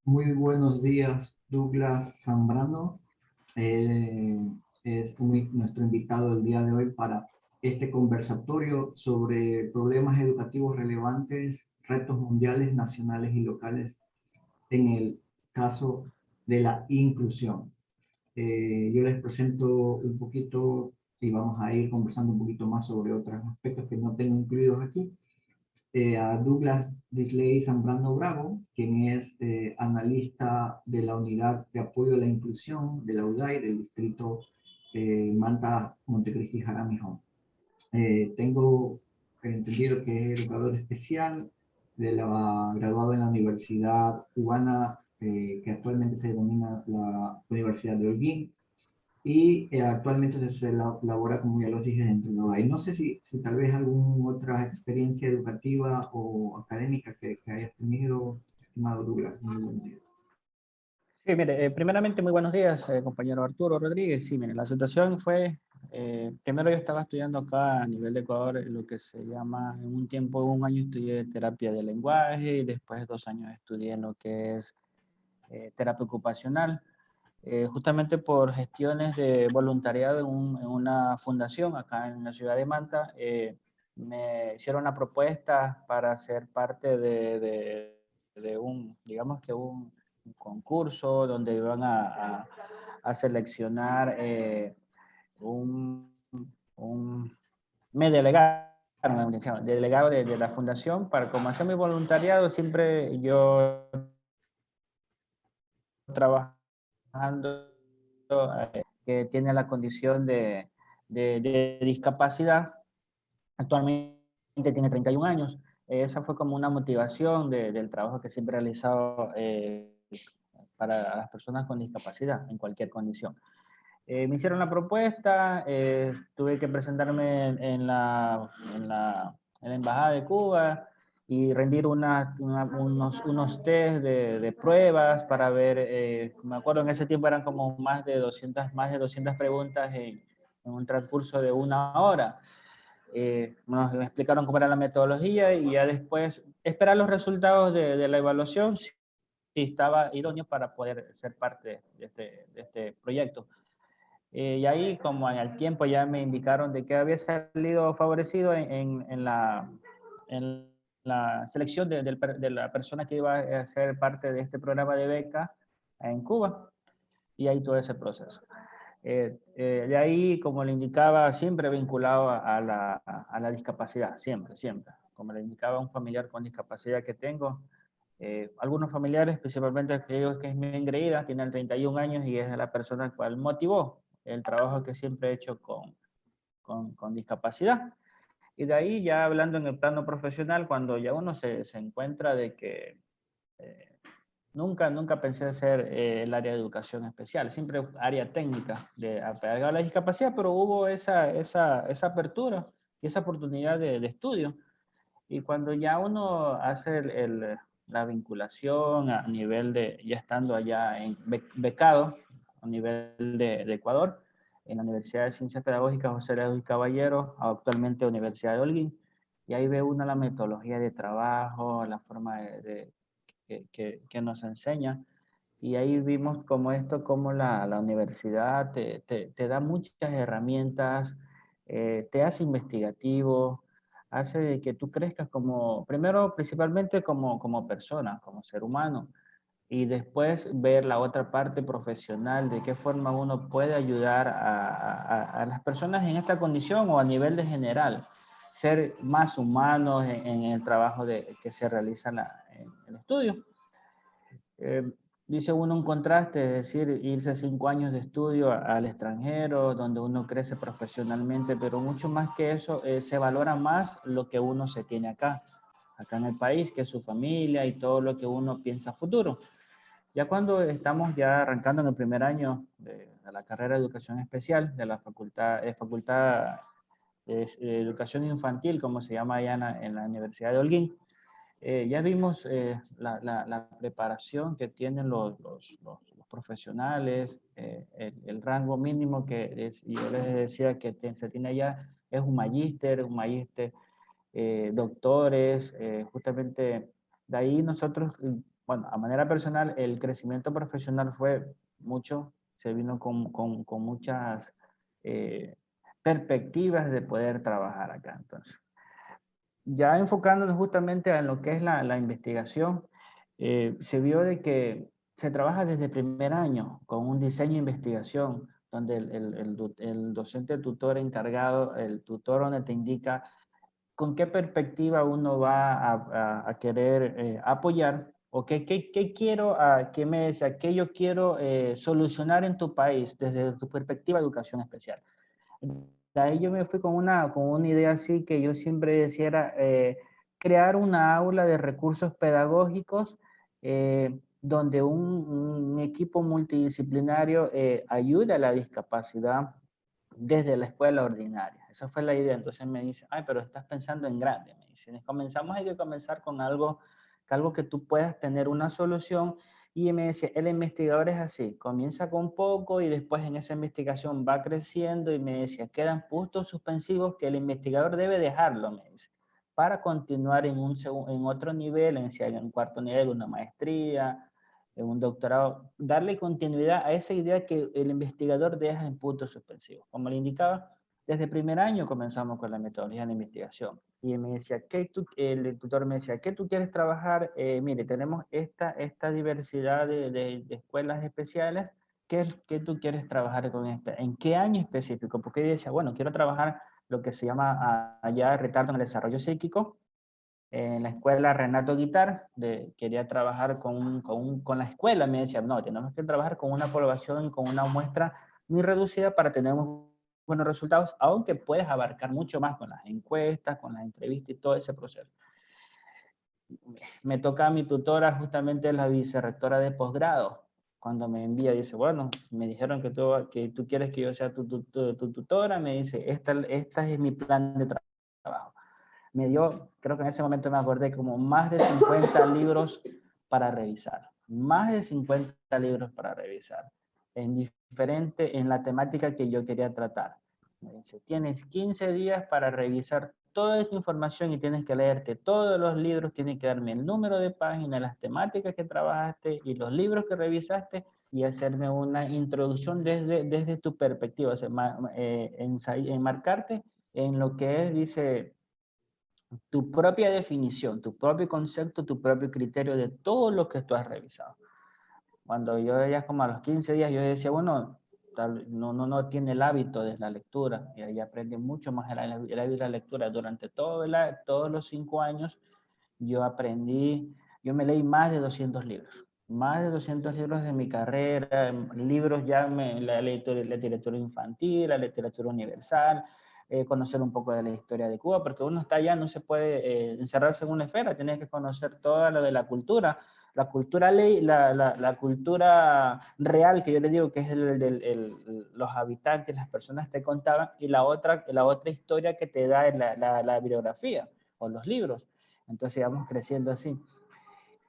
Muy buenos días, Douglas Zambrano. Eh, nuestro invitado el día de hoy para este conversatorio sobre problemas educativos relevantes, retos mundiales, nacionales y locales en el caso de la inclusión. Yo les presento un poquito y vamos a ir conversando un poquito más sobre otros aspectos que no tengo incluidos aquí. A Douglas Disley Zambrano Bravo, quien es analista de la Unidad de Apoyo a la Inclusión de la UDAI del distrito Manta, Montecristi, Jaramillo. Tengo entendido que es educador especial, graduado en la Universidad Cubana, que actualmente se denomina la Universidad de Holguín, y actualmente se labora, como ya lo dije, dentro de la UDAI. No sé si tal vez alguna otra experiencia educativa o académica que hayas tenido, estimado Douglas. Muy buen día. Sí, mire, primeramente muy buenos días, compañero Arturo Rodríguez. Sí, mire, la situación fue, primero yo estaba estudiando acá a nivel de Ecuador lo que se llama, en un tiempo, un año estudié terapia de lenguaje y después 2 años estudié en lo que es terapia ocupacional, justamente por gestiones de voluntariado en una fundación acá en la ciudad de Manta. Me hicieron la propuesta para ser parte de un, digamos que un concurso donde iban a seleccionar un, un, me delegaron, delegado de la fundación para como hacer mi voluntariado. Siempre yo trabajando que tiene la condición de discapacidad. Actualmente tiene 31 años. Esa fue como una motivación del trabajo que siempre he realizado para las personas con discapacidad en cualquier condición. Me hicieron la propuesta, tuve que presentarme en la Embajada de Cuba y rendir unos test de pruebas para ver, me acuerdo en ese tiempo eran como más de 200 preguntas en un transcurso de 1 hora. Me explicaron cómo era la metodología y ya después esperar los resultados de la evaluación si estaba idóneo para poder ser parte de este proyecto. Y ahí, como en el tiempo, ya me indicaron de que había salido favorecido en la selección de la persona que iba a ser parte de este programa de beca en Cuba, y ahí todo ese proceso. De ahí, como le indicaba, siempre vinculado a la discapacidad, siempre, siempre. Como le indicaba un familiar con discapacidad que tengo, algunos familiares, principalmente aquellos que es mi engreída, tiene 31 años y es la persona cual motivó el trabajo que siempre he hecho con discapacidad. Y de ahí ya hablando en el plano profesional, cuando ya uno se encuentra de que eh, nunca pensé hacer el área de educación especial, siempre área técnica de apegada a la discapacidad, pero hubo esa apertura y esa oportunidad de estudio. Y cuando ya uno hace la vinculación a nivel ya estando allá becado, a nivel de Ecuador, en la Universidad de Ciencias Pedagógicas José León y Caballero, actualmente Universidad de Holguín, y ahí ve uno la metodología de trabajo, la forma que nos enseña, y ahí vimos como la universidad te da muchas herramientas, te hace investigativo, hace de que tú crezcas primero, principalmente como persona, como ser humano, y después ver la otra parte profesional, de qué forma uno puede ayudar a las personas en esta condición o a nivel de general, ser más humanos en el trabajo que se realiza en el estudio. Eh, Dice uno un contraste, es decir, irse 5 años de estudio al extranjero, donde uno crece profesionalmente, pero mucho más que eso, se valora más lo que uno se tiene acá en el país, que es su familia y todo lo que uno piensa a futuro. Ya cuando estamos ya arrancando en el primer año de la carrera de educación especial de la facultad de educación infantil, como se llama allá en la Universidad de Holguín, ya vimos la preparación que tienen los profesionales, el rango mínimo yo les decía que se tiene allá es un magíster doctores, justamente de ahí nosotros, bueno, a manera personal, el crecimiento profesional fue mucho, se vino con muchas perspectivas de poder trabajar acá. Entonces, ya enfocándonos justamente en lo que es la investigación, se vio de que se trabaja desde primer año con un diseño de investigación, donde el docente tutor encargado, el tutor donde te indica con qué perspectiva uno va a querer apoyar o qué quiero, qué me decía, qué yo quiero solucionar en tu país desde tu perspectiva de educación especial. De ahí yo me fui con una idea así que yo siempre decía era crear una aula de recursos pedagógicos donde un equipo multidisciplinario ayude a la discapacidad desde la escuela ordinaria. Esa fue la idea. Entonces me dice, ay, pero estás pensando en grande. Me dice, comenzamos, hay que comenzar con algo que tú puedas tener una solución. Y me decía, el investigador es así, comienza con poco y después en esa investigación va creciendo y me decía, quedan puntos suspensivos que el investigador debe dejarlo, me dice, para continuar en otro nivel, en un cuarto nivel, una maestría, en un doctorado, darle continuidad a esa idea que el investigador deja en puntos suspensivos. Como le indicaba, desde primer año comenzamos con la metodología de investigación. Y me decía, el tutor me decía, ¿qué tú quieres trabajar? Mire, tenemos esta diversidad de escuelas especiales. ¿Qué tú quieres trabajar con esta? ¿En qué año específico? Porque yo decía, bueno, quiero trabajar lo que se llama allá retardo en el desarrollo psíquico. En la escuela Renato Guitar, quería trabajar con la escuela. Me decía, no, tenemos que trabajar con una población y con una muestra muy reducida para tener buenos resultados, aunque puedes abarcar mucho más con las encuestas, con las entrevistas y todo ese proceso. Me toca a mi tutora, justamente la vicerrectora de posgrado, cuando me envía, dice, bueno, me dijeron que tú quieres que yo sea tu tutora, me dice, esta es mi plan de trabajo. Me dio, creo que en ese momento me acordé, como más de 50 libros para revisar, más de 50 libros para revisar, en la temática que yo quería tratar. Me dice, tienes 15 días para revisar toda esta información y tienes que leerte todos los libros, tienes que darme el número de página, las temáticas que trabajaste y los libros que revisaste y hacerme una introducción desde tu perspectiva, o sea, enmarcarte en lo que es, dice, tu propia definición, tu propio concepto, tu propio criterio de todo lo que tú has revisado. Cuando yo ya como a los 15 días, yo decía, bueno, no tiene el hábito de la lectura, y ahí aprendí mucho más el hábito de la lectura. Durante todos los 5 años, yo me leí más de 200 libros de mi carrera, libros ya, la literatura infantil, la literatura universal, conocer un poco de la historia de Cuba, porque uno está allá, no se puede encerrarse en una esfera, tiene que conocer todo lo de la cultura cultura real, que yo le digo que es los habitantes, las personas te contaban, y la otra historia que te da la bibliografía o los libros. Entonces vamos creciendo así.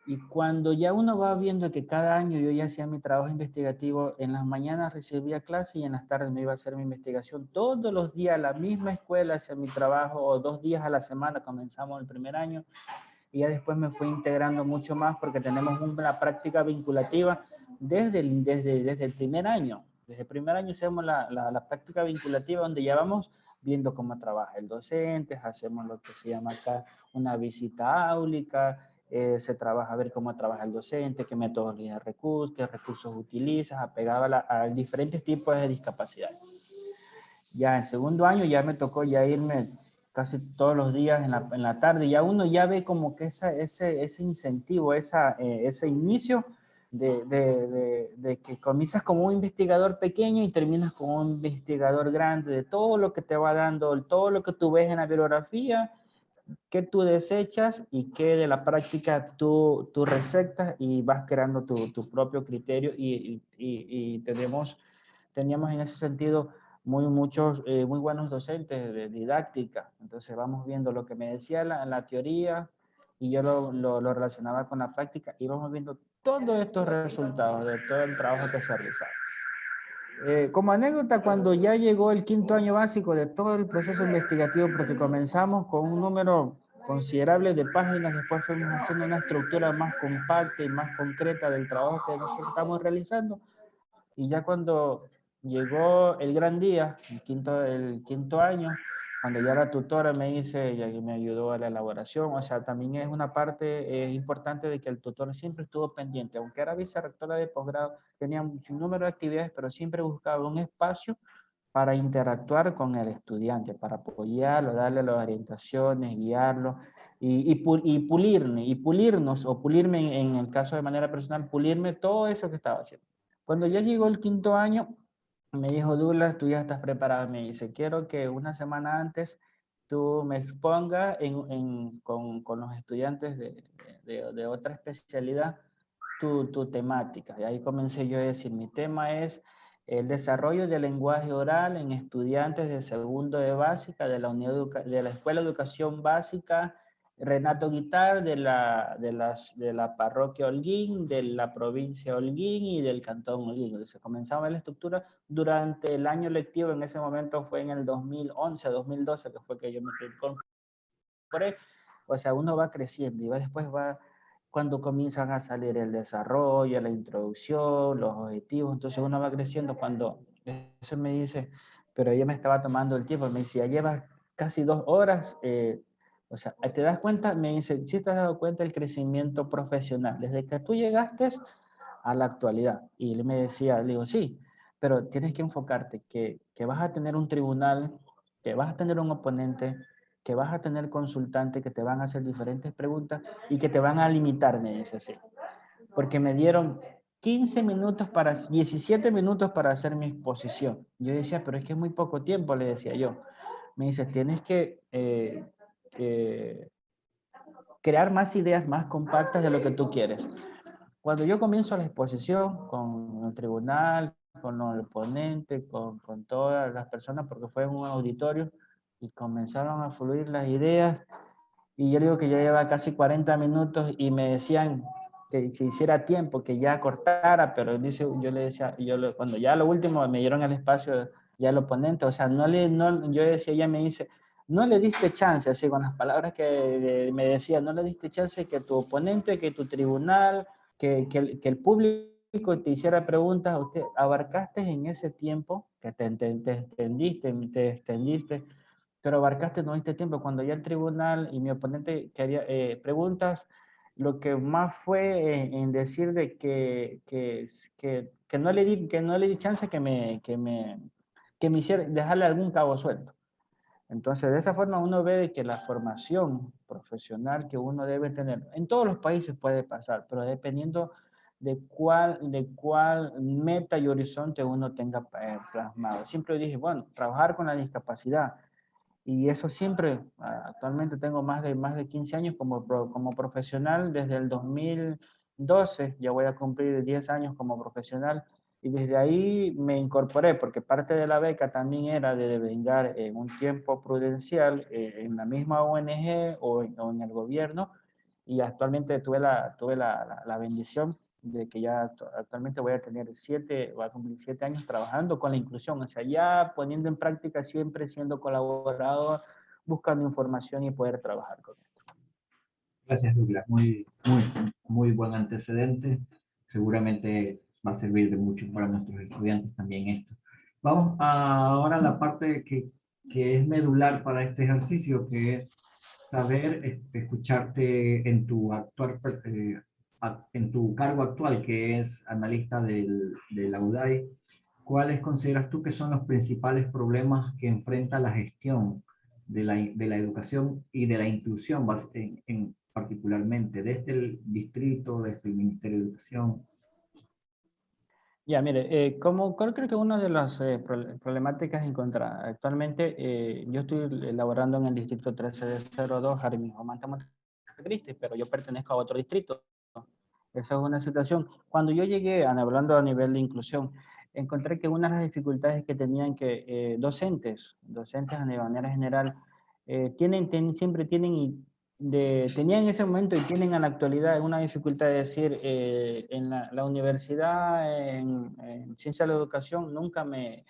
Y cuando ya uno va viendo que cada año yo ya hacía mi trabajo investigativo, en las mañanas recibía clase y en las tardes me iba a hacer mi investigación. Todos los días a la misma escuela hacía mi trabajo, o 2 días a la semana comenzamos el primer año. Y ya después me fui integrando mucho más porque tenemos una práctica vinculativa desde el primer año. Desde el primer año hacemos la práctica vinculativa donde ya vamos viendo cómo trabaja el docente, hacemos lo que se llama acá una visita áulica, se trabaja a ver cómo trabaja el docente, qué metodología de recursos, qué recursos utilizas, apegado a diferentes tipos de discapacidad. Ya en segundo año ya me tocó ya irme casi todos los días en la tarde, ya uno ya ve como que ese incentivo, ese inicio de que comienzas como un investigador pequeño y terminas como un investigador grande, de todo lo que te va dando, todo lo que tú ves en la bibliografía, que tú desechas y que de la práctica tú recetas y vas creando tu propio criterio y teníamos en ese sentido muchos, muy buenos docentes de didáctica. Entonces vamos viendo lo que me decía la teoría y yo lo relacionaba con la práctica y vamos viendo todos estos resultados de todo el trabajo que se realizaba. Como anécdota, cuando ya llegó el 5.º año básico de todo el proceso investigativo, porque comenzamos con un número considerable de páginas, después fuimos haciendo una estructura más compacta y más concreta del trabajo que nosotros estamos realizando, y ya cuando llegó el gran día, el quinto año, cuando ya la tutora me dice, y me ayudó a la elaboración, o sea, también es una parte importante de que el tutor siempre estuvo pendiente, aunque era vicerrectora de posgrado, tenía un sinnúmero de actividades, pero siempre buscaba un espacio para interactuar con el estudiante, para apoyarlo, darle las orientaciones, guiarlo, y pulirnos, o pulirme en el caso de manera personal, pulirme todo eso que estaba haciendo. Cuando ya llegó el 5.º año, me dijo: Douglas, tú ya estás preparado. Me dice: quiero que una semana antes tú me expongas con los estudiantes de otra especialidad tu temática. Y ahí comencé yo a decir: mi tema es el desarrollo del lenguaje oral en estudiantes de segundo de básica de la Escuela de Educación Básica Renato Guitar de la parroquia Holguín, de la provincia Holguín y del cantón Holguín. Entonces comenzaba la estructura durante el año lectivo. En ese momento fue en el 2011, 2012, que fue que yo me incorporé. O sea, uno va creciendo y después va cuando comienzan a salir el desarrollo, la introducción, los objetivos. Entonces uno va creciendo. Cuando eso me dice, pero ella me estaba tomando el tiempo, me dice: ya llevas casi 2 horas, o sea, ¿te das cuenta? Me dice: ¿sí te has dado cuenta del crecimiento profesional desde que tú llegaste a la actualidad? Y él me decía, le digo: sí, pero tienes que enfocarte que vas a tener un tribunal, que vas a tener un oponente, que vas a tener consultantes que te van a hacer diferentes preguntas y que te van a limitar, me dice así. Porque me dieron 17 minutos para hacer mi exposición. Yo decía: pero es que es muy poco tiempo, le decía yo. Me dice: tienes que crear más ideas más compactas de lo que tú quieres. Cuando yo comienzo la exposición con el tribunal, con el ponente, con todas las personas, porque fue en un auditorio, y comenzaron a fluir las ideas, y yo digo que ya lleva casi 40 minutos y me decían que si hiciera tiempo, que ya cortara, pero dice, yo le decía, cuando ya lo último me dieron el espacio, ya el oponente, o sea, yo decía, ella me dice: no le diste chance, así con las palabras que me decía, no le diste chance que tu oponente, que tu tribunal, que el público te hiciera preguntas. Usted abarcaste en ese tiempo, que te extendiste, pero abarcaste, no diste tiempo. Cuando ya el tribunal y mi oponente quería preguntas, lo que más fue en decir de que no le di chance que me hiciera dejarle algún cabo suelto. Entonces, de esa forma uno ve que la formación profesional que uno debe tener, en todos los países puede pasar, pero dependiendo de cuál meta y horizonte uno tenga plasmado. Siempre dije, bueno, trabajar con la discapacidad, y eso siempre, actualmente tengo más de 15 años como profesional, desde el 2012, ya voy a cumplir 10 años como profesional, y desde ahí me incorporé, porque parte de la beca también era de devengar en un tiempo prudencial en la misma ONG o en el gobierno, y actualmente tuve la bendición de que ya actualmente voy a cumplir 7 años trabajando con la inclusión, o sea, ya poniendo en práctica, siempre siendo colaborador, buscando información y poder trabajar con esto. Gracias, Douglas. Muy buen antecedente. Seguramente va a servir de mucho para nuestros estudiantes también esto. Vamos ahora a la parte que es medular para este ejercicio, que es saber escucharte en tu en tu cargo actual, que es analista de la UDAI. ¿Cuáles consideras tú que son los principales problemas que enfrenta la gestión de la educación y de la inclusión particularmente desde el distrito, desde el Ministerio de Educación? Ya, mire, creo que una de las problemáticas encontradas actualmente, yo estoy elaborando en el distrito 1302, Jarimillo Manta Montecristi, pero yo pertenezco a otro distrito. Esa es una situación. Cuando yo llegué, hablando a nivel de inclusión, encontré que una de las dificultades que tenían docentes de manera general, siempre tienen tenían en ese momento y tienen en la actualidad una dificultad de decir, en la universidad, en ciencia de la educación, nunca me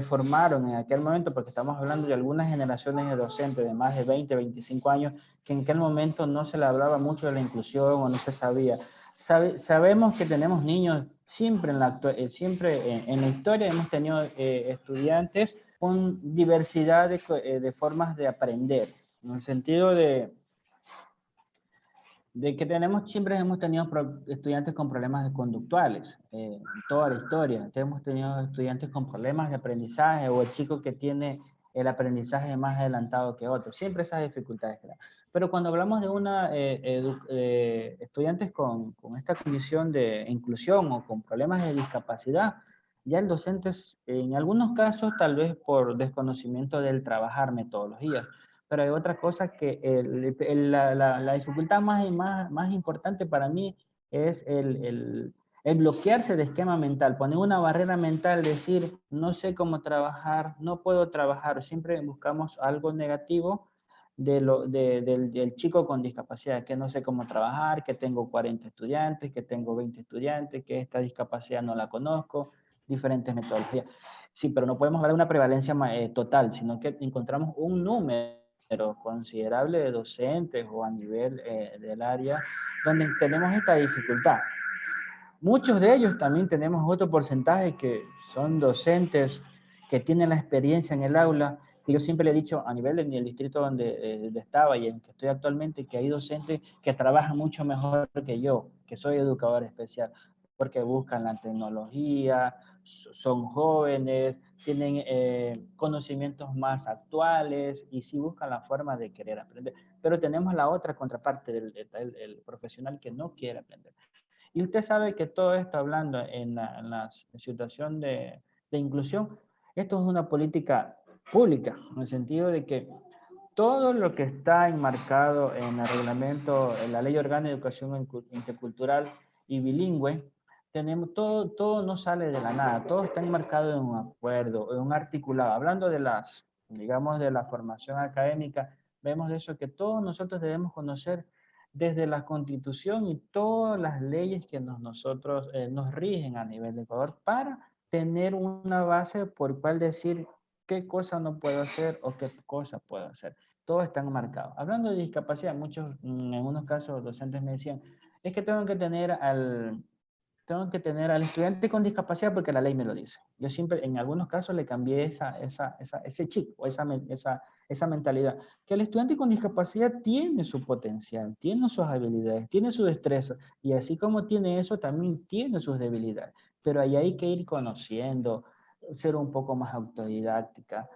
formaron en aquel momento, porque estamos hablando de algunas generaciones de docentes de más de 20, 25 años, que en aquel momento no se le hablaba mucho de la inclusión o no se sabía. Sabemos que tenemos niños, siempre en la historia hemos tenido estudiantes con diversidad de formas de aprender, en el sentido de que siempre hemos tenido estudiantes con problemas conductuales, en toda la historia. Hemos tenido estudiantes con problemas de aprendizaje o el chico que tiene el aprendizaje más adelantado que otro. Siempre esas dificultades. Pero cuando hablamos de estudiantes con esta condición de inclusión o con problemas de discapacidad, ya el docente, en algunos casos, tal vez por desconocimiento del trabajar metodologías, pero hay otra cosa que la dificultad más importante para mí es el bloquearse de esquema mental, poner una barrera mental, decir, no sé cómo trabajar, no puedo trabajar, siempre buscamos algo negativo del chico con discapacidad, que no sé cómo trabajar, que tengo 40 estudiantes, que tengo 20 estudiantes, que esta discapacidad no la conozco, diferentes metodologías. Sí, pero no podemos hablar de una prevalencia total, sino que encontramos un número considerable de docentes o a nivel del área donde tenemos esta dificultad. Muchos de ellos también tenemos otro porcentaje que son docentes que tienen la experiencia en el aula, que yo siempre le he dicho a nivel del distrito donde estaba y en que estoy actualmente, que hay docentes que trabajan mucho mejor que yo, que soy educador especial, porque buscan la tecnología, son jóvenes, tienen conocimientos más actuales y sí buscan la forma de querer aprender. Pero tenemos la otra contraparte del profesional que no quiere aprender. Y usted sabe que todo esto, hablando en la situación de inclusión, esto es una política pública, en el sentido de que todo lo que está enmarcado en el reglamento, en la Ley Orgánica de Educación Intercultural y Bilingüe, todo no sale de la nada, todo está enmarcado en un acuerdo, en un articulado. Hablando de digamos, de la formación académica, vemos eso que todos nosotros debemos conocer desde la Constitución y todas las leyes que nos rigen a nivel de Ecuador para tener una base por cual decir qué cosa no puedo hacer o qué cosa puedo hacer. Todo está enmarcado. Hablando de discapacidad, en algunos casos, docentes me decían, es que tengo que tener al estudiante con discapacidad porque la ley me lo dice. Yo siempre, en algunos casos, le cambié ese chip o esa mentalidad. Que el estudiante con discapacidad tiene su potencial, tiene sus habilidades, tiene su destreza, y así como tiene eso, también tiene sus debilidades. Pero ahí hay que ir conociendo, ser un poco más autodidacta,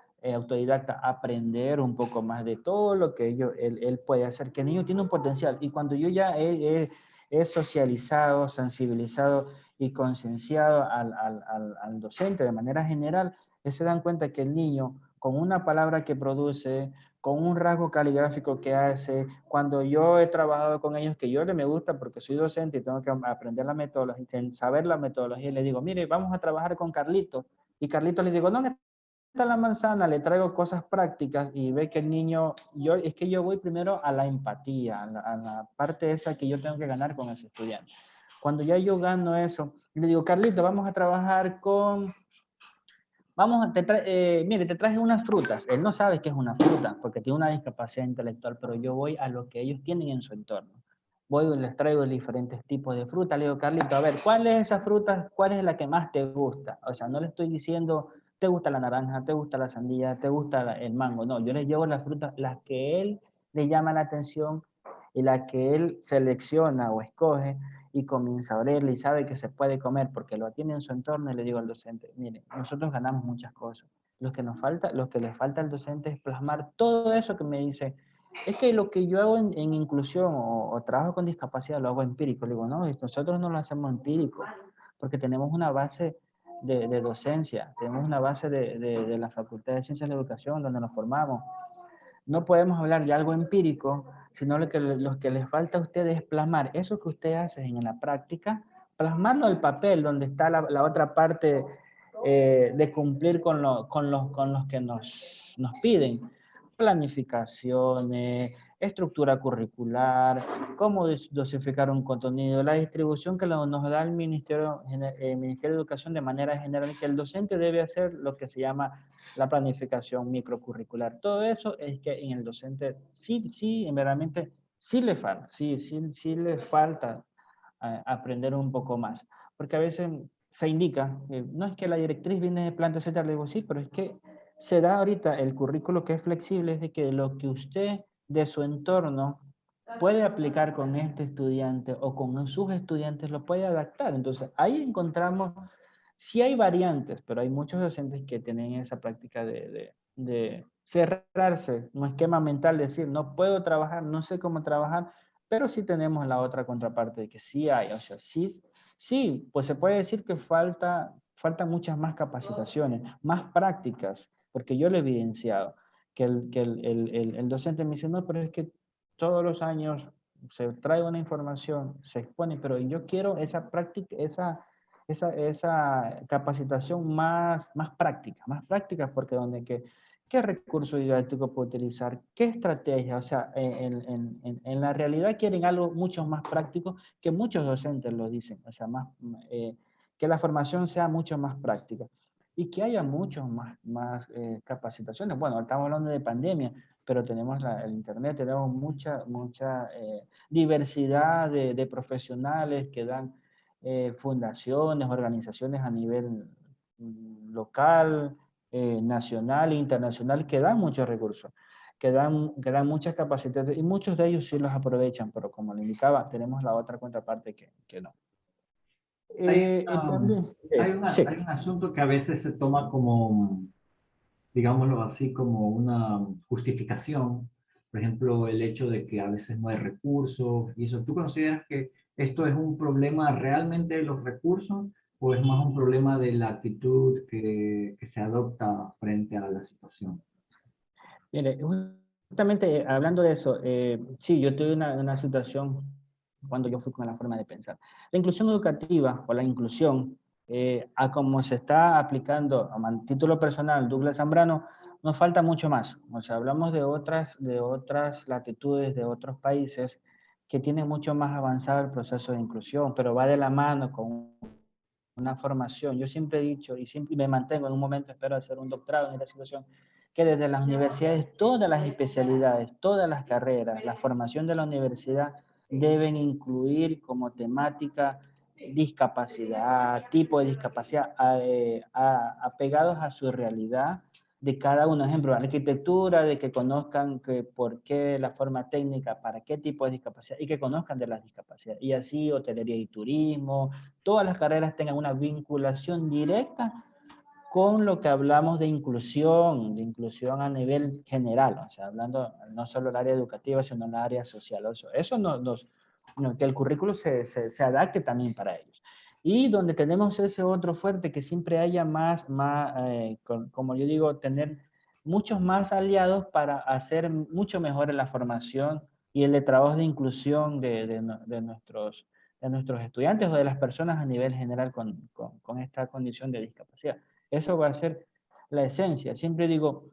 aprender un poco más de todo lo que él puede hacer, que el niño tiene un potencial. Y cuando yo ya he socializado, sensibilizado y concienciado al docente de manera general, se dan cuenta que el niño, con una palabra que produce, con un rasgo caligráfico que hace, cuando yo he trabajado con ellos, que yo me gusta porque soy docente y tengo que aprender la metodología, saber la metodología, y le digo, mire, vamos a trabajar con Carlitos. Y Carlitos le digo, ¿dónde está la manzana? Le traigo cosas prácticas y ve que el niño, es que yo voy primero a la empatía, a la parte esa que yo tengo que ganar con ese estudiante. Cuando ya yo gano eso, le digo, Carlitos, vamos a trabajar con... mire, te traje unas frutas. Él no sabe qué es una fruta porque tiene una discapacidad intelectual, pero yo voy a lo que ellos tienen en su entorno. Voy y les traigo diferentes tipos de fruta. Le digo, Carlito, a ver, ¿cuál es esa fruta? ¿Cuál es la que más te gusta? O sea, no le estoy diciendo, te gusta la naranja, te gusta la sandía, te gusta el mango. No, yo les llevo las frutas, las que él le llama la atención y las que él selecciona o escoge y comienza a olerle y sabe que se puede comer porque lo tiene en su entorno, y le digo al docente, mire, nosotros ganamos muchas cosas. Lo que le falta al docente es plasmar todo eso que me dice. Es que lo que yo hago en inclusión o trabajo con discapacidad lo hago empírico. Le digo, no, nosotros no lo hacemos empírico porque tenemos una base de docencia, tenemos una base de la Facultad de Ciencias de la Educación donde nos formamos. No podemos hablar de algo empírico, sino lo que les falta a ustedes es plasmar eso que ustedes hacen en la práctica, plasmarlo al papel, donde está la otra parte de cumplir con los que nos piden. Planificaciones, estructura curricular, cómo dosificar un contenido, la distribución que nos da el Ministerio de Educación de manera general, que el docente debe hacer lo que se llama la planificación microcurricular. Todo eso es que en el docente sí, verdaderamente sí le falta, sí le falta aprender un poco más, porque a veces se indica, no es que la directriz viene de planta, etcétera, le digo sí, pero es que se da ahorita el currículo que es flexible, es de que lo que usted de su entorno puede aplicar con este estudiante o con sus estudiantes, lo puede adaptar. Entonces, ahí encontramos, sí hay variantes, pero hay muchos docentes que tienen esa práctica de cerrarse, un esquema mental, decir, no puedo trabajar, no sé cómo trabajar, pero sí tenemos la otra contraparte de que sí hay, o sea, sí, pues se puede decir que faltan muchas más capacitaciones, más prácticas, porque yo lo he evidenciado, que el docente me dice, no, pero es que todos los años se trae una información, se expone, pero yo quiero esa práctica, esa capacitación más práctica, porque donde qué recurso didáctico puedo utilizar, qué estrategia, o sea, en la realidad quieren algo mucho más práctico que muchos docentes lo dicen, o sea, que la formación sea mucho más práctica y que haya muchos más capacitaciones. Bueno, estamos hablando de pandemia, pero tenemos el Internet, tenemos mucha diversidad de profesionales que dan fundaciones, organizaciones a nivel local, nacional e internacional que dan muchos recursos, que dan muchas capacidades y muchos de ellos sí los aprovechan, pero como le indicaba, tenemos la otra contraparte que no. Hay, También, sí. hay un asunto que a veces se toma como, digámoslo así, como una justificación. Por ejemplo, el hecho de que a veces no hay recursos y eso. ¿Tú consideras que esto es un problema realmente de los recursos o es más un problema de la actitud que se adopta frente a la situación? Mire, justamente hablando de eso, sí, yo tuve una situación cuando yo fui con la forma de pensar. La inclusión educativa o la inclusión, a como se está aplicando a título personal Douglas Zambrano, nos falta mucho más. O sea, hablamos de otras latitudes, de otros países que tienen mucho más avanzado el proceso de inclusión, pero va de la mano con una formación. Yo siempre he dicho y siempre me mantengo, en un momento espero hacer un doctorado en esta situación, que desde las universidades, todas las especialidades, todas las carreras, la formación de la universidad deben incluir como temática discapacidad, tipo de discapacidad, apegados a su realidad de cada uno. Ejemplo, arquitectura, de que conozcan que por qué la forma técnica, para qué tipo de discapacidad, y que conozcan de las discapacidades. Y así, hotelería y turismo, todas las carreras tengan una vinculación directa con lo que hablamos de inclusión a nivel general, o sea, hablando no solo del área educativa, sino del área social. Eso que el currículo se adapte también para ellos. Y donde tenemos ese otro fuerte, que siempre haya como yo digo, tener muchos más aliados para hacer mucho mejor en la formación y el trabajo de inclusión de nuestros estudiantes o de las personas a nivel general con esta condición de discapacidad. Eso va a ser la esencia. Siempre digo,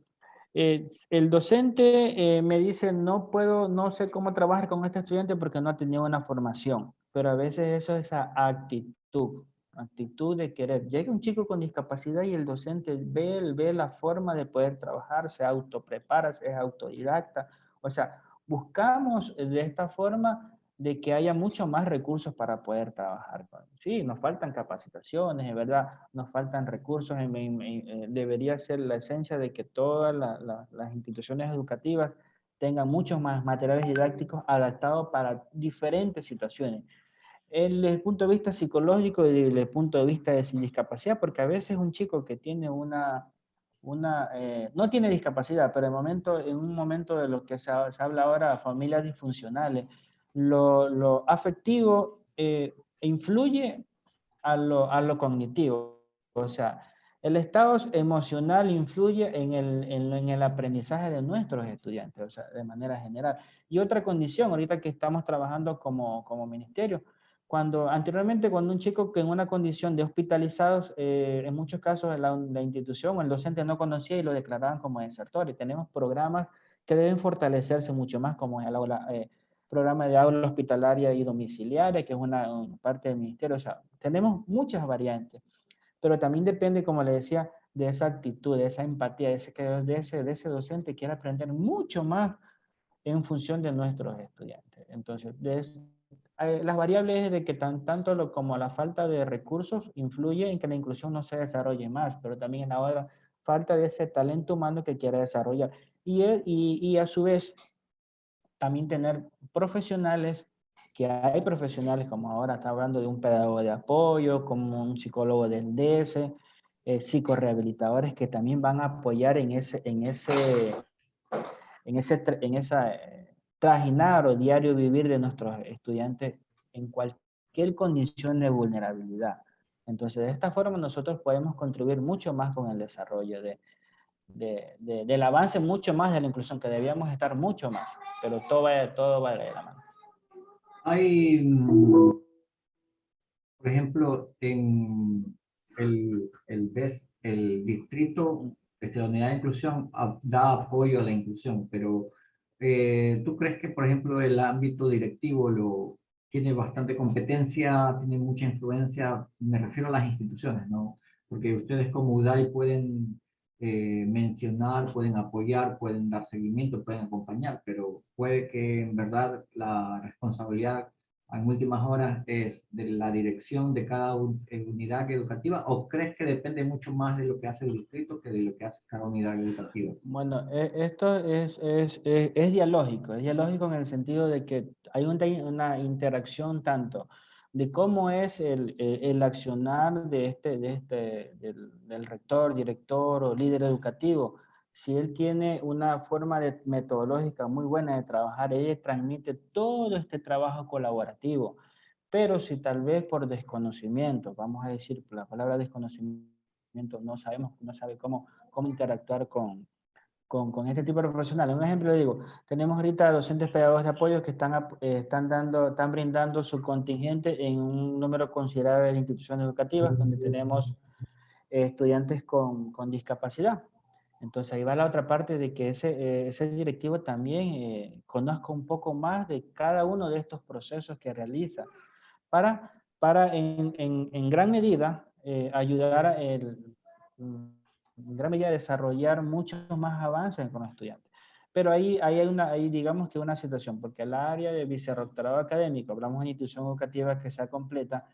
el docente me dice, no puedo, no sé cómo trabajar con este estudiante porque no ha tenido una formación, pero a veces eso es esa actitud de querer. Llega un chico con discapacidad y el docente ve la forma de poder trabajar, se autoprepara, es autodidacta. O sea, buscamos de esta forma de que haya mucho más recursos para poder trabajar. Sí, nos faltan capacitaciones, es verdad, nos faltan recursos, debería ser la esencia de que todas las instituciones educativas tengan muchos más materiales didácticos adaptados para diferentes situaciones. Desde el punto de vista psicológico y desde el punto de vista de sin discapacidad, porque a veces un chico que tiene no tiene discapacidad, pero en un momento de lo que se habla ahora, familias disfuncionales, lo afectivo influye a lo cognitivo. O sea, el estado emocional influye en el aprendizaje de nuestros estudiantes, o sea, de manera general. Y otra condición, ahorita que estamos trabajando como ministerio, anteriormente cuando un chico que en una condición de hospitalizados, en muchos casos la institución o el docente no conocía y lo declaraban como desertor. Y tenemos programas que deben fortalecerse mucho más, como el programa de aula hospitalaria y domiciliaria, que es una parte del ministerio. O sea, tenemos muchas variantes, pero también depende, como le decía, de esa actitud, de esa empatía, de ese docente que quiere aprender mucho más en función de nuestros estudiantes. Entonces, las variables de que tanto como la falta de recursos influye en que la inclusión no se desarrolle más, pero también en la falta de ese talento humano que quiere desarrollar. Y a su vez, también tener profesionales, que hay profesionales como ahora está hablando de un pedagogo de apoyo, como un psicólogo del DS, psicorehabilitadores que también van a apoyar en esa trajinar o diario vivir de nuestros estudiantes en cualquier condición de vulnerabilidad. Entonces, de esta forma nosotros podemos contribuir mucho más con el desarrollo del avance, mucho más de la inclusión, que debíamos estar mucho más, pero todo va de la mano. Hay, por ejemplo, en el distrito, la unidad de inclusión da apoyo a la inclusión, pero ¿tú crees que, por ejemplo, el ámbito directivo tiene bastante competencia, tiene mucha influencia? Me refiero a las instituciones, ¿no? Porque ustedes como UDAI pueden mencionar, pueden apoyar, pueden dar seguimiento, pueden acompañar, pero puede que en verdad la responsabilidad en últimas horas es de la dirección de cada unidad educativa, o crees que depende mucho más de lo que hace el distrito que de lo que hace cada unidad educativa? Bueno, esto es dialógico, en el sentido de que hay una interacción tanto de cómo es el accionar del rector, director o líder educativo. Si él tiene una forma metodológica muy buena de trabajar, ella transmite todo este trabajo colaborativo. Pero si tal vez por desconocimiento, vamos a decir, la palabra desconocimiento, no sabe cómo interactuar con este tipo de profesionales. Un ejemplo, le digo, tenemos ahorita docentes pedagogos de apoyo que están brindando su contingente en un número considerable de instituciones educativas donde tenemos estudiantes con discapacidad. Entonces ahí va la otra parte de que ese directivo también conozca un poco más de cada uno de estos procesos que realiza para en gran medida ayudar en gran medida desarrollar muchos más avances con los estudiantes. Pero ahí digamos que una situación, porque el área de vicerrectorado académico, hablamos de una institución educativa que sea completa,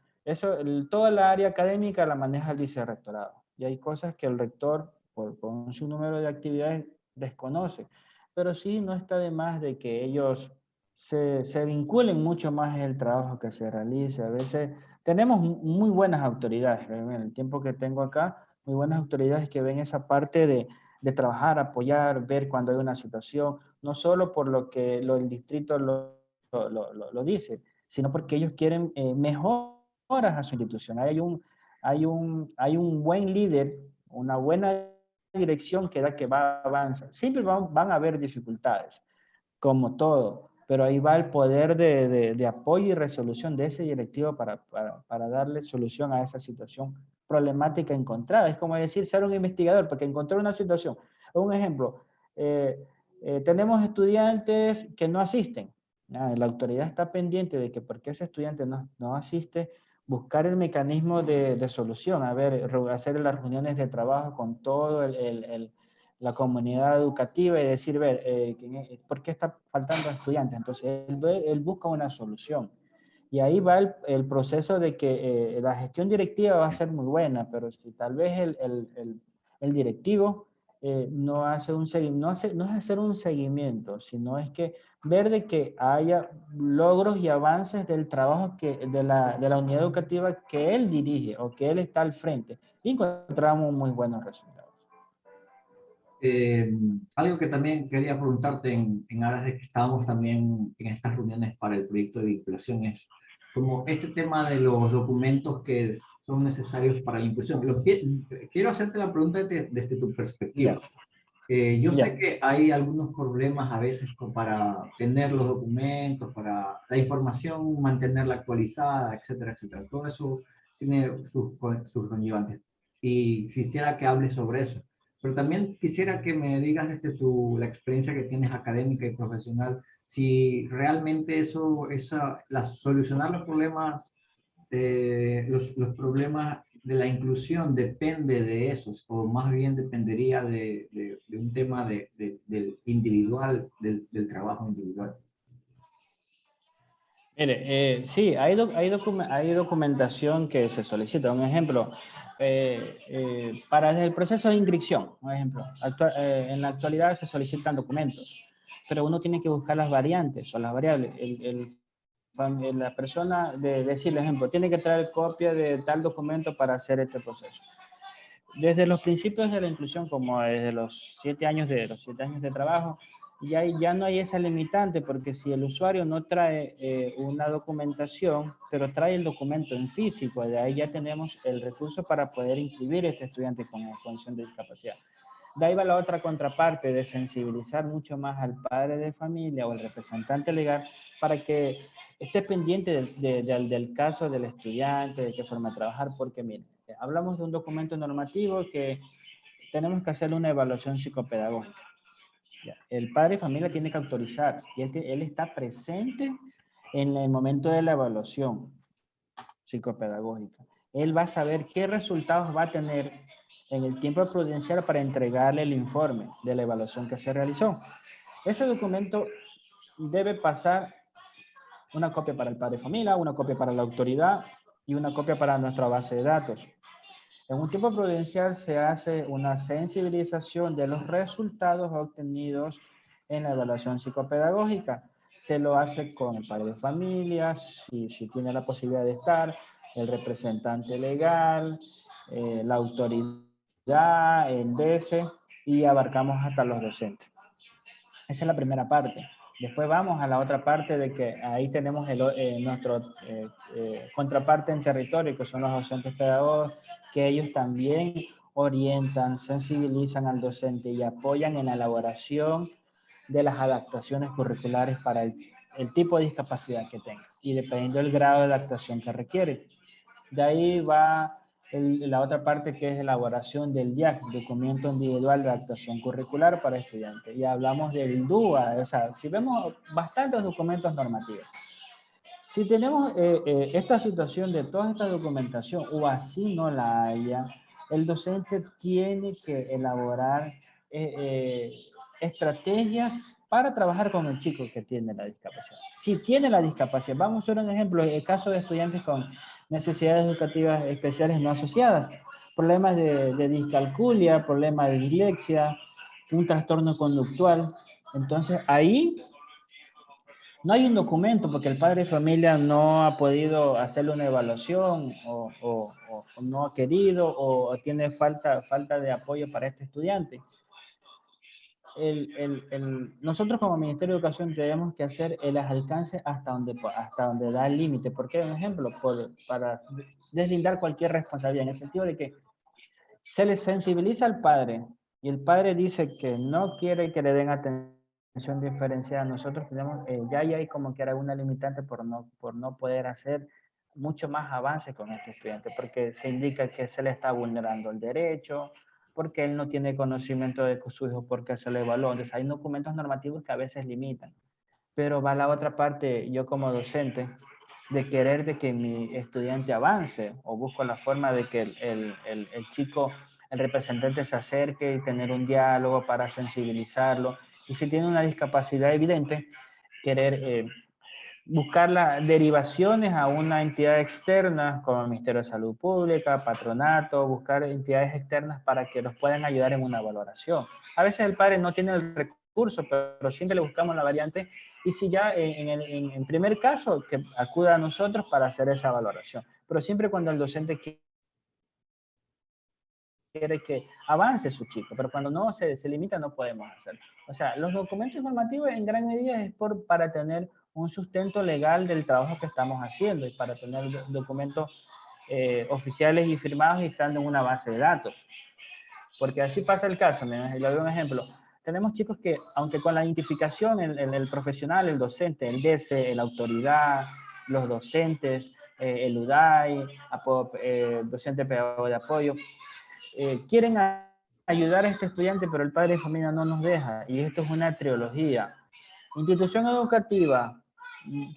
toda la área académica la maneja el vicerrectorado. Y hay cosas que el rector, por su número de actividades, desconoce. Pero sí no está de más de que ellos se vinculen mucho más en el trabajo que se realiza. A veces tenemos muy buenas autoridades, en el tiempo que tengo acá, muy buenas autoridades que ven esa parte de trabajar, apoyar, ver cuando hay una situación, no solo por lo que el distrito lo dice, sino porque ellos quieren mejoras a su institución. Hay un buen líder, una buena dirección que va a avanzar. Siempre van a haber dificultades, como todo, pero ahí va el poder de apoyo y resolución de ese directivo para darle solución a esa situación problemática encontrada. Es como decir, ser un investigador, porque encontrar una situación. Un ejemplo, tenemos estudiantes que no asisten. La autoridad está pendiente de que porque ese estudiante no asiste, buscar el mecanismo de solución, hacer las reuniones de trabajo con todo la comunidad educativa y decir, ¿por qué está faltando estudiantes? Entonces, él busca una solución. Y ahí va el proceso de que la gestión directiva va a ser muy buena, pero si tal vez el directivo no hace no es hacer un seguimiento, sino es que ver de que haya logros y avances del trabajo de la unidad educativa que él dirige o que él está al frente, y encontramos muy buenos resultados. Algo que también quería preguntarte en aras de que estábamos también en estas reuniones para el proyecto de vinculación es como este tema de los documentos que son necesarios para la inclusión. Quiero hacerte la pregunta desde tu perspectiva. Yo sé que hay algunos problemas a veces para tener los documentos, para la información, mantenerla actualizada, etcétera, etcétera. Todo eso tiene sus conllevantes. Y quisiera que hables sobre eso. Pero también quisiera que me digas desde la experiencia que tienes académica y profesional, si realmente solucionar los problemas, los problemas de la inclusión depende de esos, o más bien dependería de un tema del individual, del trabajo individual. Mire, sí, hay documentación que se solicita. Un ejemplo, para el proceso de inscripción, un ejemplo, en la actualidad se solicitan documentos, pero uno tiene que buscar las variantes o las variables. La persona, decirle, ejemplo, tiene que traer copia de tal documento para hacer este proceso. Desde los principios de la inclusión, como desde los 7 años de trabajo, ya no hay esa limitante, porque si el usuario no trae una documentación, pero trae el documento en físico, de ahí ya tenemos el recurso para poder inscribir a este estudiante con condición de discapacidad. De ahí va la otra contraparte de sensibilizar mucho más al padre de familia o al representante legal para que esté pendiente del caso del estudiante, de qué forma de trabajar, porque mire, hablamos de un documento normativo que tenemos que hacerle una evaluación psicopedagógica. Ya, el padre de familia tiene que autorizar y él está presente en el momento de la evaluación psicopedagógica. Él va a saber qué resultados va a tener en el tiempo prudencial para entregarle el informe de la evaluación que se realizó. Ese documento debe pasar una copia para el padre de familia, una copia para la autoridad y una copia para nuestra base de datos. En un tiempo prudencial se hace una sensibilización de los resultados obtenidos en la evaluación psicopedagógica. Se lo hace con el padre de familia, si tiene la posibilidad de estar, el representante legal, la autoridad, el DC, y abarcamos hasta los docentes. Esa es la primera parte. Después vamos a la otra parte de que ahí tenemos nuestro contraparte en territorio, que son los docentes pedagogos, que ellos también orientan, sensibilizan al docente y apoyan en la elaboración de las adaptaciones curriculares para el tipo de discapacidad que tenga y dependiendo del grado de adaptación que requiere. De ahí va la otra parte, que es elaboración del DIAC, documento individual de adaptación curricular para estudiantes. Y hablamos del DUA, o sea, si vemos bastantes documentos normativos. Si tenemos esta situación de toda esta documentación o así no la haya, el docente tiene que elaborar estrategias para trabajar con el chico que tiene la discapacidad. Si tiene la discapacidad, vamos a ver un ejemplo, el caso de estudiantes con necesidades educativas especiales no asociadas, problemas de discalculia, problemas de dislexia, un trastorno conductual. Entonces ahí no hay un documento porque el padre de familia no ha podido hacerle una evaluación o no ha querido o tiene falta de apoyo para este estudiante. Nosotros como Ministerio de Educación tenemos que hacer el alcance hasta donde da el límite. ¿Por qué? Un ejemplo, para deslindar cualquier responsabilidad, en el sentido de que se le sensibiliza al padre y el padre dice que no quiere que le den atención diferenciada. Nosotros tenemos, ya hay como que era una limitante por no poder hacer mucho más avance con este estudiante, porque se indica que se le está vulnerando el derecho, porque él no tiene conocimiento de su hijo, porque se le evaluó. Entonces hay documentos normativos que a veces limitan. Pero va la otra parte, yo como docente, de querer de que mi estudiante avance o busco la forma de que el chico, el representante se acerque y tener un diálogo para sensibilizarlo. Y si tiene una discapacidad evidente, querer buscar las derivaciones a una entidad externa como el Ministerio de Salud Pública, patronato, buscar entidades externas para que nos puedan ayudar en una valoración. A veces el padre no tiene el recurso, pero siempre le buscamos la variante y si ya en primer caso, que acuda a nosotros para hacer esa valoración. Pero siempre cuando el docente quiere que avance su chico, pero cuando no se limita no podemos hacerlo. O sea, los documentos normativos en gran medida es para tener un sustento legal del trabajo que estamos haciendo y para tener documentos oficiales y firmados y estando en una base de datos. Porque así pasa el caso, le doy un ejemplo. Tenemos chicos que, aunque con la identificación, el profesional, el docente, el DC, la autoridad, los docentes, el UDAI, docente pedagogo de apoyo, quieren ayudar a este estudiante, pero el padre de familia no nos deja. Y esto es una trilogía. Institución educativa,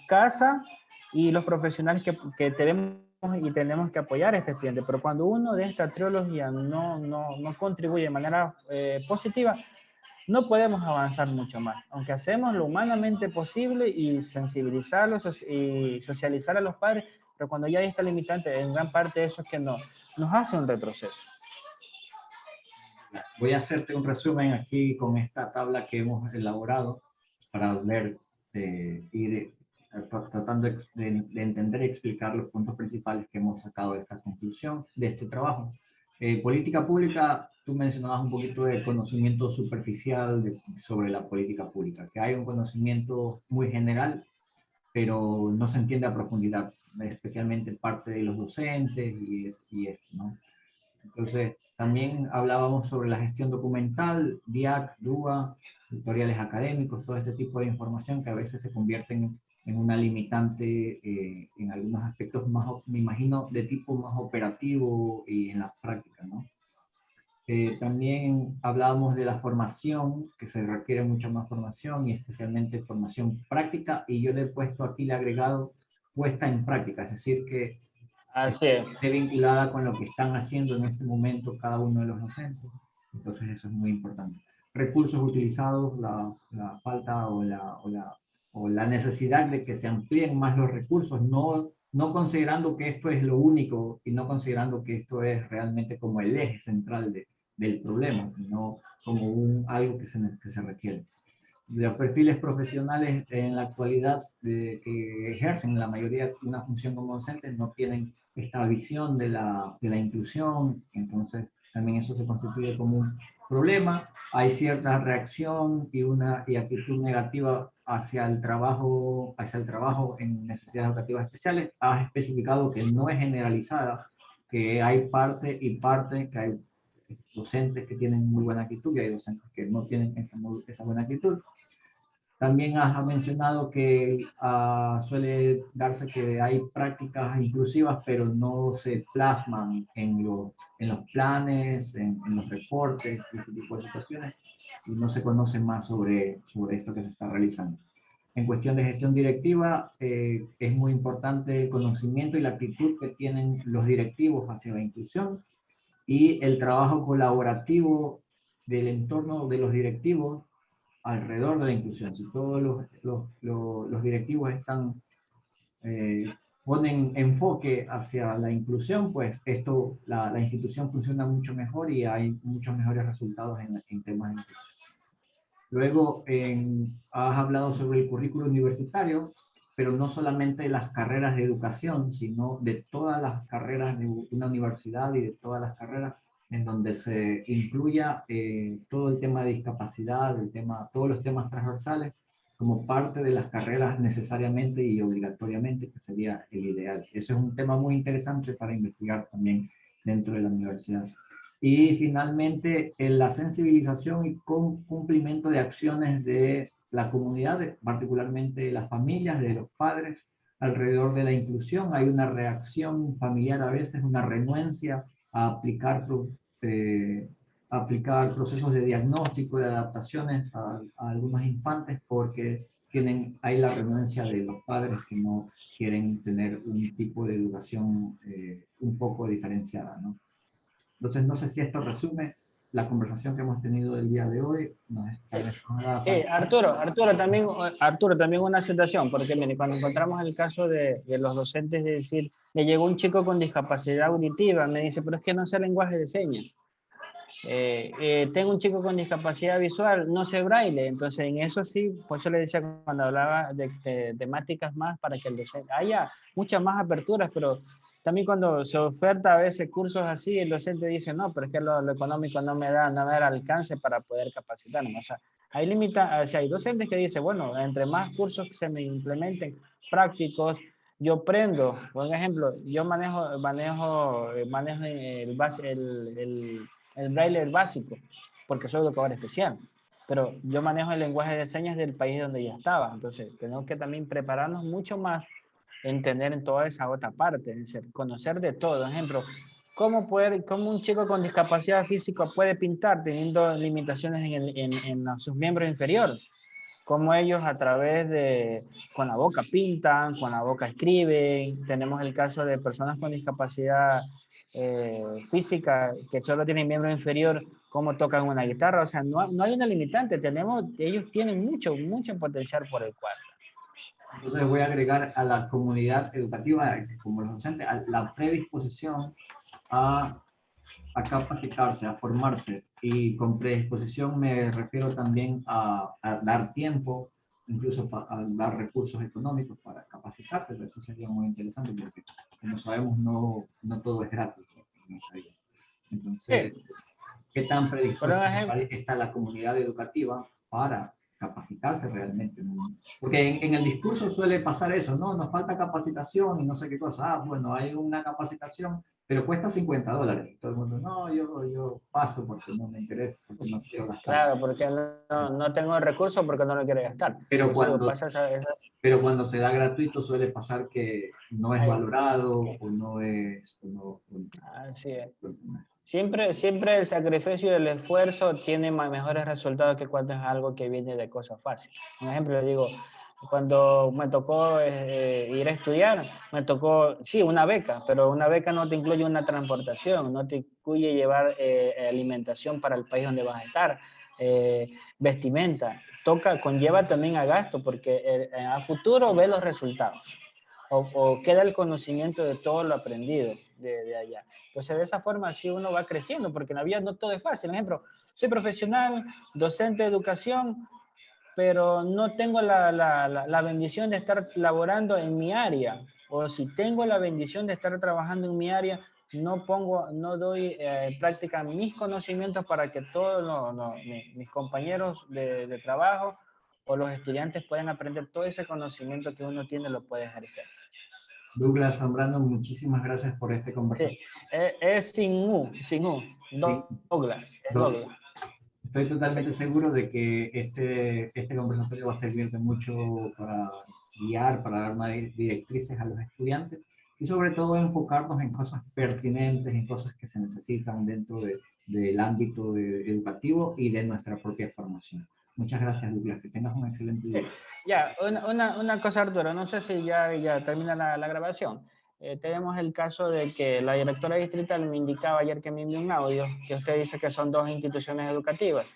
casa y los profesionales que tenemos y tenemos que apoyar a este estudiante. Pero cuando uno de esta trilogía no contribuye de manera positiva, no podemos avanzar mucho más. Aunque hacemos lo humanamente posible y sensibilizarlos y socializar a los padres, pero cuando ya hay esta limitante, en gran parte eso es que nos hace un retroceso. Voy a hacerte un resumen aquí con esta tabla que hemos elaborado para ver, ir tratando de entender y explicar los puntos principales que hemos sacado de esta conclusión, de este trabajo. Política pública, tú mencionabas un poquito de conocimiento superficial sobre la política pública, que hay un conocimiento muy general, pero no se entiende a profundidad, especialmente parte de los docentes y esto, ¿no? Entonces, también hablábamos sobre la gestión documental, DIAC, DUA, tutoriales académicos, todo este tipo de información que a veces se convierten en una limitante en algunos aspectos más, me imagino, de tipo más operativo y en la práctica, ¿no? También hablábamos de la formación, que se requiere mucha más formación y especialmente formación práctica, y yo le he puesto aquí, le he agregado puesta en práctica, es decir, que Así es. esté vinculada con lo que están haciendo en este momento cada uno de los docentes. Entonces eso es muy importante. Recursos utilizados, la falta o la necesidad de que se amplíen más los recursos, no considerando que esto es lo único y no considerando que esto es realmente como el eje central del problema, sino como algo que se requiere. Los perfiles profesionales en la actualidad que ejercen la mayoría una función como docentes no tienen esta visión de la inclusión, entonces también eso se constituye como un problema. Hay cierta reacción y actitud negativa hacia el trabajo en necesidades educativas especiales. Has especificado que no es generalizada, que hay parte y parte, que hay docentes que tienen muy buena actitud y hay docentes que no tienen esa buena actitud. También has mencionado que suele darse que hay prácticas inclusivas, pero no se plasman en los planes, en los reportes, este tipo de situaciones, y no se conoce más sobre esto que se está realizando. En cuestión de gestión directiva, es muy importante el conocimiento y la actitud que tienen los directivos hacia la inclusión y el trabajo colaborativo del entorno de los directivos alrededor de la inclusión. Si todos los directivos ponen enfoque hacia la inclusión, pues la institución funciona mucho mejor y hay muchos mejores resultados en temas de inclusión. Luego, has hablado sobre el currículo universitario, pero no solamente de las carreras de educación, sino de todas las carreras de una universidad y de todas las carreras en donde se incluya todo el tema de discapacidad, todos los temas transversales, como parte de las carreras necesariamente y obligatoriamente, que sería el ideal. Eso es un tema muy interesante para investigar también dentro de la universidad. Y finalmente, en la sensibilización y cumplimiento de acciones de la comunidad, particularmente de las familias, de los padres, alrededor de la inclusión. Hay una reacción familiar a veces, una renuencia a aplicar procesos de diagnóstico, de adaptaciones a algunos infantes, porque hay la renuencia de los padres que no quieren tener un tipo de educación un poco diferenciada, ¿no? Entonces, no sé si esto resume la conversación que hemos tenido el día de hoy. Arturo, también una situación, porque mire, cuando encontramos el caso de los docentes, de decir, le llegó un chico con discapacidad auditiva, me dice, pero es que no sé lenguaje de señas. Tengo un chico con discapacidad visual, no sé braille, entonces en eso sí, por eso le decía cuando hablaba de temáticas más para que el docente haya muchas más aperturas, pero también cuando se oferta a veces cursos así, el docente dice, no, pero es que lo económico no me da el alcance para poder capacitarme. O sea, hay docentes que dicen, bueno, entre más cursos que se me implementen prácticos, yo prendo, por ejemplo, yo manejo el braille básico, porque soy educador especial, pero yo manejo el lenguaje de señas del país donde ya estaba, entonces tenemos que también prepararnos mucho más, entender en toda esa otra parte, es decir, conocer de todo. Por ejemplo, cómo un chico con discapacidad física puede pintar teniendo limitaciones en sus miembros inferiores. Cómo ellos a través con la boca pintan, con la boca escriben. Tenemos el caso de personas con discapacidad física que solo tienen miembro inferior, cómo tocan una guitarra. O sea, no hay una limitante. Ellos tienen mucho potencial por el cual. Entonces voy a agregar a la comunidad educativa, como los docentes, a la predisposición a, a capacitarse, a formarse. Y con predisposición me refiero también a dar tiempo, incluso a dar recursos económicos para capacitarse. Eso sería muy interesante porque, como sabemos, no todo es gratis en esta vida. Entonces, Sí. ¿qué tan predispuesta está la comunidad educativa para capacitarse realmente? Porque en el discurso suele pasar eso, ¿no? Nos falta capacitación y no sé qué cosa. Ah, bueno, hay una capacitación, pero cuesta $50. Y todo el mundo, no, yo paso porque no me interesa, porque no quiero gastar. Claro, porque no tengo el recurso porque no lo quiero gastar. Pero cuando, pasa esa... pero cuando se da gratuito suele pasar que no es valorado o no es... Así es. Siempre el sacrificio y el esfuerzo tiene mejores resultados que cuando es algo que viene de cosas fáciles. Un ejemplo, le digo, cuando me tocó ir a estudiar, me tocó, sí, una beca, pero una beca no te incluye una transportación, no te incluye llevar alimentación para el país donde vas a estar, vestimenta. Conlleva también a gasto porque a futuro ve los resultados. O queda el conocimiento de todo lo aprendido de allá. Entonces, de esa forma, así uno va creciendo, porque en la vida no todo es fácil. Por ejemplo, soy profesional, docente de educación, pero no tengo la bendición de estar laborando en mi área. O si tengo la bendición de estar trabajando en mi área, no doy práctica mis conocimientos para que todos mis compañeros de trabajo o los estudiantes puedan aprender todo ese conocimiento que uno tiene, lo puede ejercer. Douglas Zambrano, muchísimas gracias por este conversación. Sí, es sin U. Douglas. Es Douglas. Estoy totalmente seguro de que este conversatorio va a servir de mucho para guiar, para dar más directrices a los estudiantes y sobre todo enfocarnos en cosas pertinentes, en cosas que se necesitan dentro del ámbito educativo y de nuestra propia formación. Muchas gracias, Douglas. Que tengas un excelente día. Ya, una cosa, Arturo, no sé si ya termina la grabación. Tenemos el caso de que la directora distrital me indicaba ayer que me envió un audio que usted dice que son dos instituciones educativas.